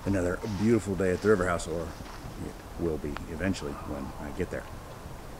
another beautiful day at the river house, or it will be eventually when I get there.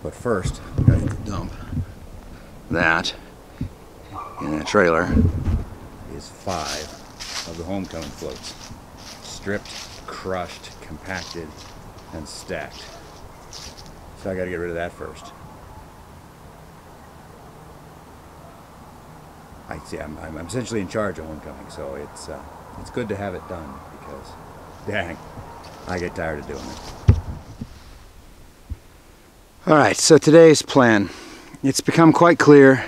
But first, I gotta hit the dump. That, in that trailer, is 5 of the homecoming floats. Stripped, crushed, compacted, and stacked. So I gotta get rid of that first. I'm essentially in charge of homecoming, so it's good to have it done, because dang, I get tired of doing it. Alright, so today's plan. It's become quite clear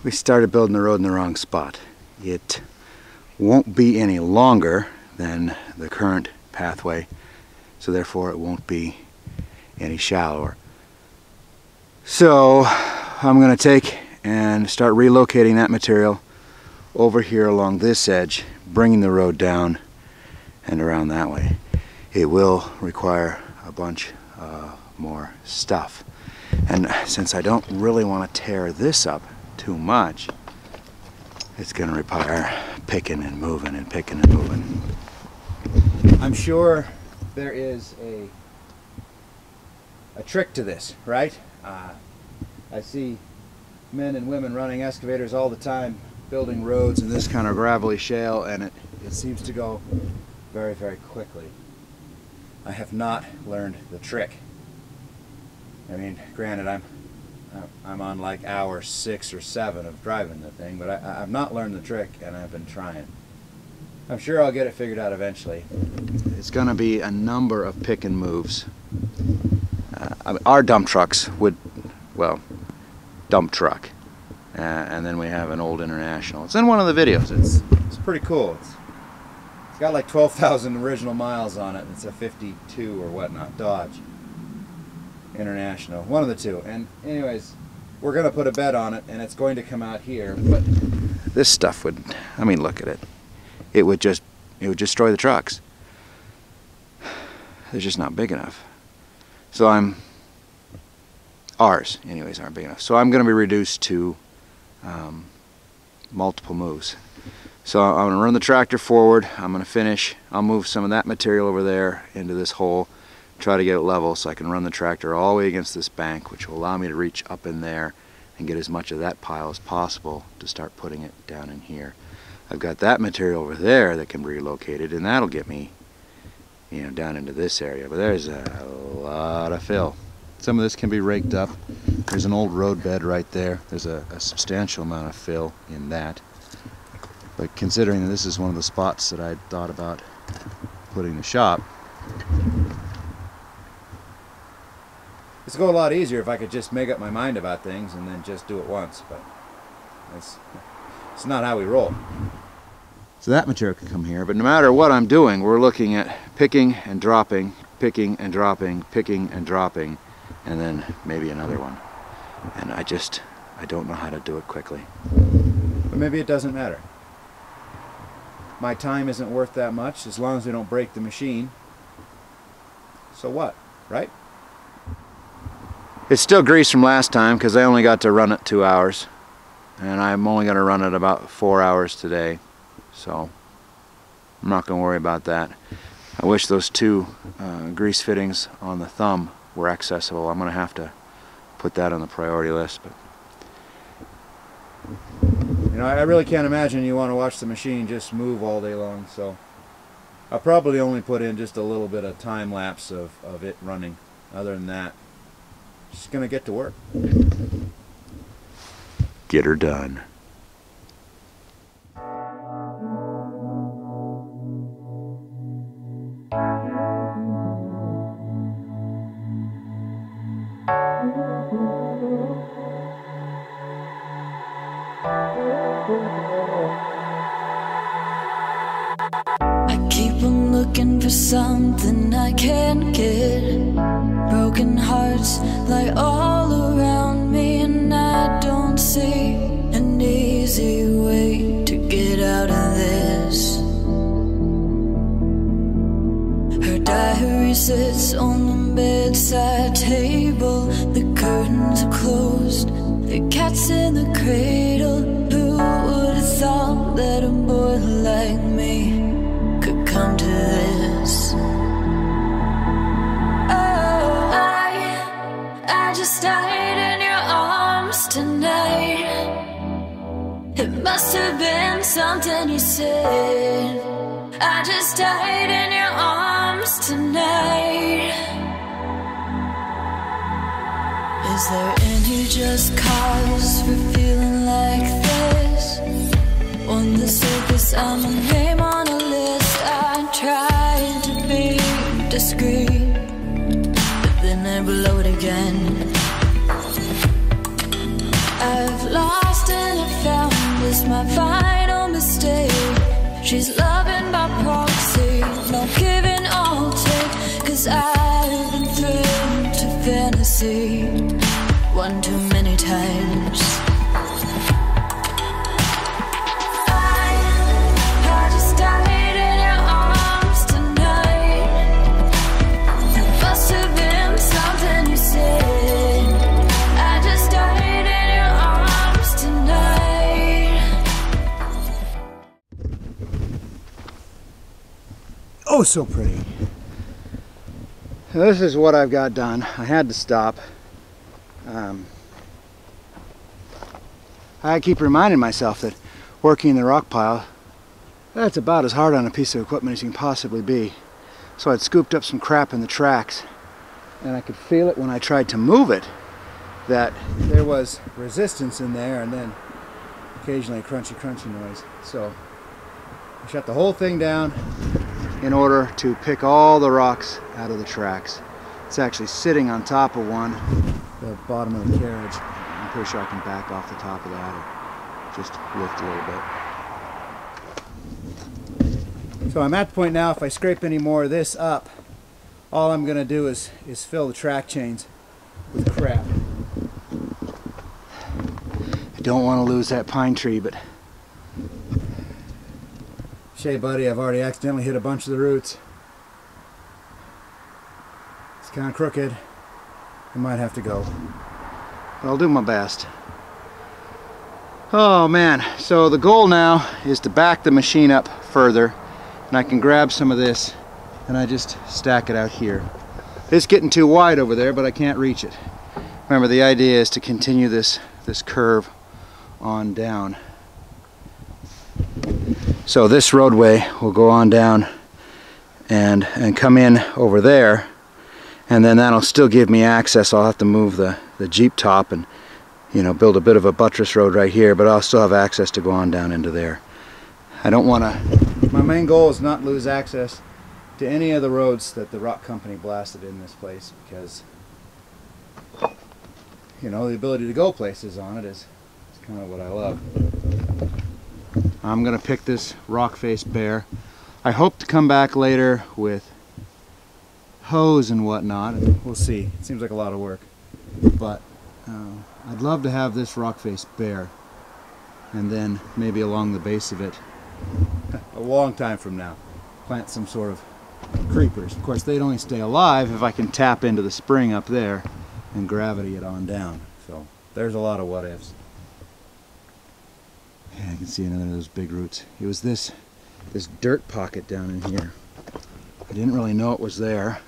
we started building the road in the wrong spot. It won't be any longer than the current pathway, so therefore it won't be any shallower. So I'm going to take and start relocating that material over here along this edge, bringing the road down and around that way. It will require a bunch more stuff, and since I don't really want to tear this up too much, it's going to require picking and moving and picking and moving. I'm sure there is a trick to this, right? I see men and women running excavators all the time, building roads in this kind of gravelly shale, and it seems to go very, very quickly. I have not learned the trick. I mean, granted, I'm on like hour 6 or 7 of driving the thing, but I've not learned the trick, and I've been trying. I'm sure I'll get it figured out eventually. It's going to be a number of pick and moves. Our dump trucks would, well, dump truck, and then we have an old International. It's in one of the videos. It's pretty cool. It's got like 12,000 original miles on it. It's a 52 or whatnot Dodge International, one of the two. And anyways, we're gonna put a bed on it, and it's going to come out here. But this stuff would, I mean, look at it. It would destroy the trucks. They're just not big enough. So ours anyways aren't big enough. So I'm going to be reduced to multiple moves. So I'm going to run the tractor forward. I'm going to finish. I'll move some of that material over there into this hole, try to get it level so I can run the tractor all the way against this bank, which will allow me to reach up in there and get as much of that pile as possible to start putting it down in here. I've got that material over there that can be relocated, and that'll get me, you know, down into this area. But there's a lot of fill. Some of this can be raked up. There's an old road bed right there. There's a substantial amount of fill in that. But considering that this is one of the spots that I thought about putting the shop, it's going to go a lot easier if I could just make up my mind about things and then just do it once. But it's not how we roll. So that material can come here, but no matter what I'm doing, we're looking at picking and dropping, picking and dropping, picking and dropping, and then maybe another one. And I don't know how to do it quickly. But maybe it doesn't matter. My time isn't worth that much as long as we don't break the machine. So what, right? It's still grease from last time because I only got to run it 2 hours. And I'm only going to run it about 4 hours today. So I'm not going to worry about that. I wish those 2 grease fittings on the thumb were accessible. I'm going to have to put that on the priority list. But you know, I really can't imagine you want to watch the machine just move all day long. So I'll probably only put in just a little bit of time lapse of it running. Other than that, just going to get to work. Get her done. I keep on looking for something I can't get. Broken hearts lie all around me, and I don't see an easy way to get out of this. Her diary sits on the bedside table. The curtains are closed, the cat's in the cradle. Who would have thought that a boy like me could come to this? there any just cause for feeling like this? On the surface I'm a name on a list. I tried to be discreet, but then I blow it again. I've lost and I've found this my final mistake. She's loving by proxy, no giving all take. Cause I've been through to fantasy one too many times. I just died in your arms tonight. It must have been something you said. I just died in your arms tonight. Oh, so pretty. This is what I've got done. I had to stop. I keep reminding myself that working in the rock pile, that's about as hard on a piece of equipment as you can possibly be. So I'd scooped up some crap in the tracks, and I could feel it when I tried to move it, that there was resistance in there, and then occasionally a crunchy noise. So I shut the whole thing down in order to pick all the rocks out of the tracks. It's actually sitting on top of one, the bottom of the carriage. I'm pretty sure I can back off the top of that or just lift a little bit. So I'm at the point now, if I scrape any more of this up, all I'm gonna do is fill the track chains with crap. I don't want to lose that pine tree, but Shay, buddy, I've already accidentally hit a bunch of the roots. It's kind of crooked. I might have to go. But I'll do my best. Oh man, so the goal now is to back the machine up further, and I can grab some of this and I just stack it out here. It's getting too wide over there, but I can't reach it. Remember, the idea is to continue this curve on down. So this roadway will go on down and come in over there, and then that'll still give me access. I'll have to move the Jeep top and, you know, build a bit of a buttress road right here, but I'll still have access to go on down into there. I don't want to, my main goal is not lose access to any of the roads that the rock company blasted in this place, because, you know, the ability to go places on it is kind of what I love. I'm gonna pick this rock face bare. I hope to come back later with hose and whatnot, and we'll see. It seems like a lot of work, but I'd love to have this rock face bare, and then maybe along the base of it, a long time from now, plant some sort of creepers. Of course, they'd only stay alive if I can tap into the spring up there and gravity it on down. So there's a lot of what ifs. Yeah, I can see another of those big roots. It was this dirt pocket down in here. I didn't really know it was there,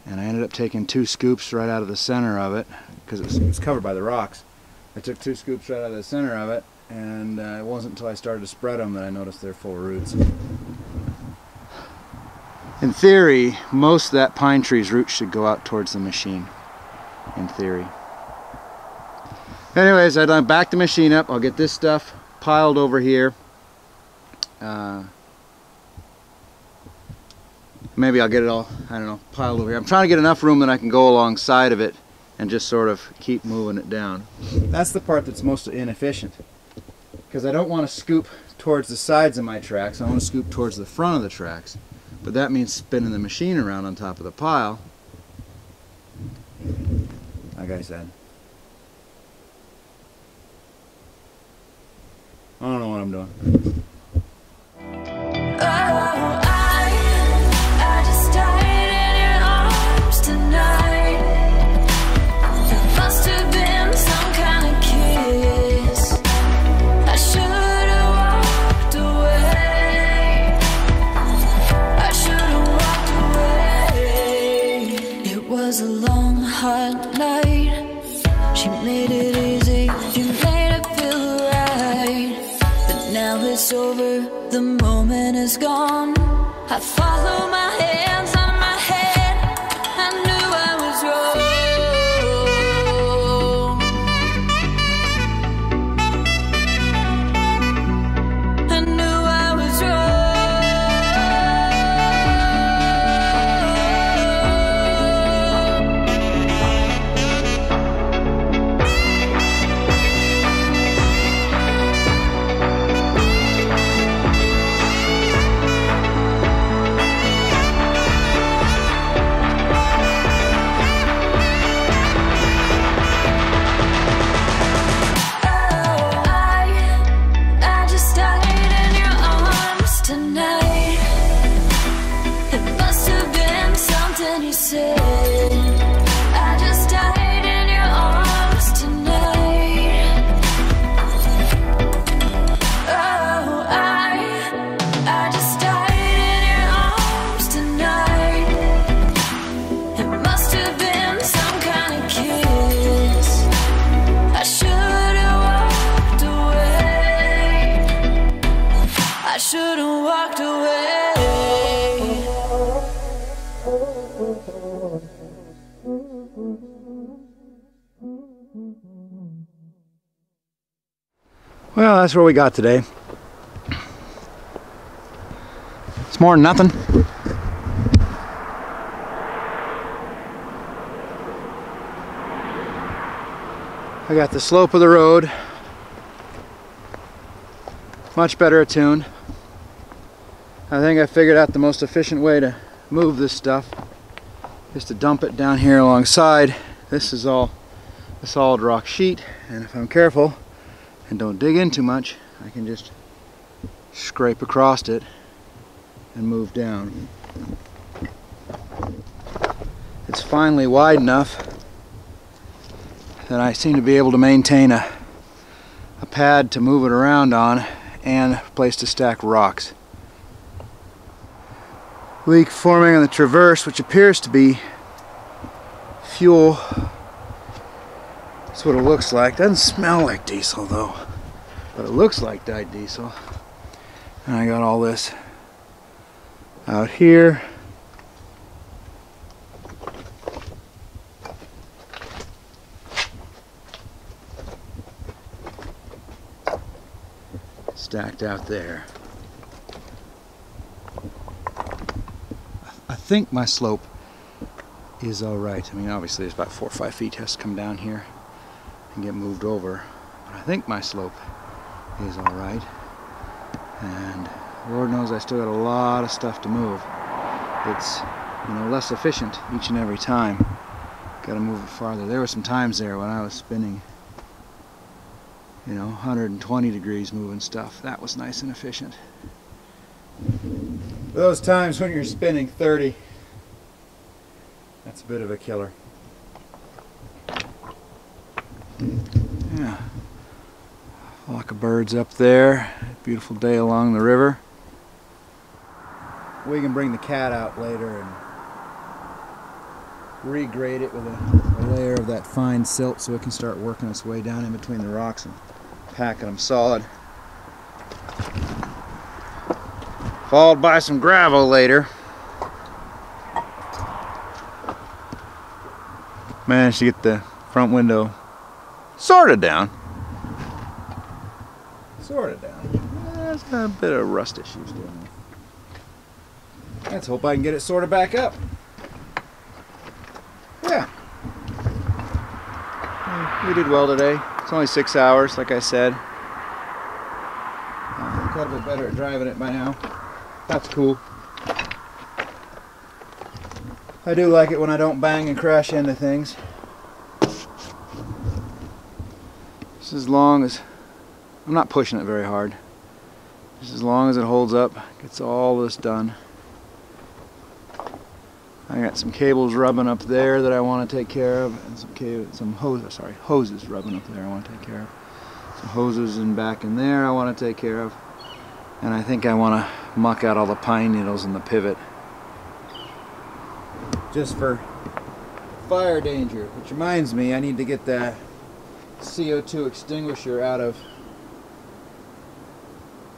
and I ended up taking 2 scoops right out of the center of it, because it was covered by the rocks. I took 2 scoops right out of the center of it, and it wasn't until I started to spread them that I noticed they're full of roots. In theory, most of that pine tree's roots should go out towards the machine, in theory. Anyways, I'd back the machine up. I'll get this stuff piled over here. Maybe I'll get it all, I don't know, piled over here. I'm trying to get enough room that I can go alongside of it and just sort of keep moving it down. That's the part that's most inefficient, because I don't want to scoop towards the sides of my tracks. I want to scoop towards the front of the tracks. But that means spinning the machine around on top of the pile. Like I said, I don't know what I'm doing. I just died in your arms tonight. It must have been some kind of kiss. I should have walked away. I should have walked away. It was a long, hot night. She made it easy. You made it feel right. Now it's over, the moment is gone. I follow my hands on my head. I knew I was wrong. said, I just died in your arms tonight. Oh, I just died in your arms tonight. It must have been some kind of kiss. I should have walked away. I should have walked away. Well, that's where we got today. It's more than nothing. I got the slope of the road much better attuned. I think I figured out the most efficient way to move this stuff is to dump it down here alongside. This is all a solid rock sheet, and if I'm careful and don't dig in too much, I can just scrape across it and move down. It's finally wide enough that I seem to be able to maintain a pad to move it around on and a place to stack rocks. Leak forming on the traverse, which appears to be fuel. That's what it looks like. Doesn't smell like diesel though, but it looks like dyed diesel. And I got all this out here. Stacked out there. I think my slope is alright. I mean, obviously it's about 4 or 5 feet has to come down here and get moved over, but I think my slope is alright. And Lord knows I still got a lot of stuff to move. It's, you know, less efficient each and every time. Got to move it farther. There were some times there when I was spinning, you know, 120 degrees moving stuff. That was nice and efficient. Those times when you're spinning 30, that's a bit of a killer. Yeah. Flock of birds up there. Beautiful day along the river. We can bring the cat out later and regrade it with a layer of that fine silt so it can start working its way down in between the rocks and packing them solid. Followed by some gravel later. Managed to get the front window sort of down. Sort of down. It's got a bit of rust issues doing it. Let's hope I can get it sorted back up. Yeah. We did well today. It's only 6 hours, like I said. Got a bit better at driving it by now. That's cool. I do like it when I don't bang and crash into things. Just as long as I'm not pushing it very hard. Just as long as it holds up, gets all this done. I got some cables rubbing up there that I want to take care of, and some hoses rubbing up there I want to take care of. Some hoses in back in there I want to take care of. And I think I want to muck out all the pine needles in the pivot. Just for fire danger. Which reminds me, I need to get that CO2 extinguisher out of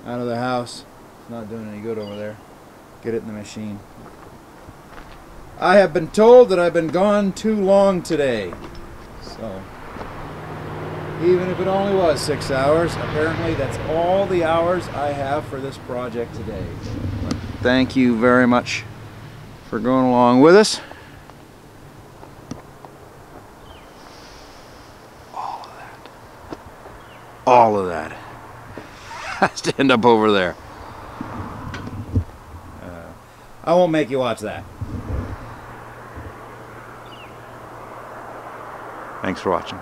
the house. It's not doing any good over there. Get it in the machine. I have been told that I've been gone too long today. So, even if it only was 6 hours, apparently that's all the hours I have for this project today. But thank you very much for going along with us. All of that has to end up over there. I won't make you watch that. Thanks for watching.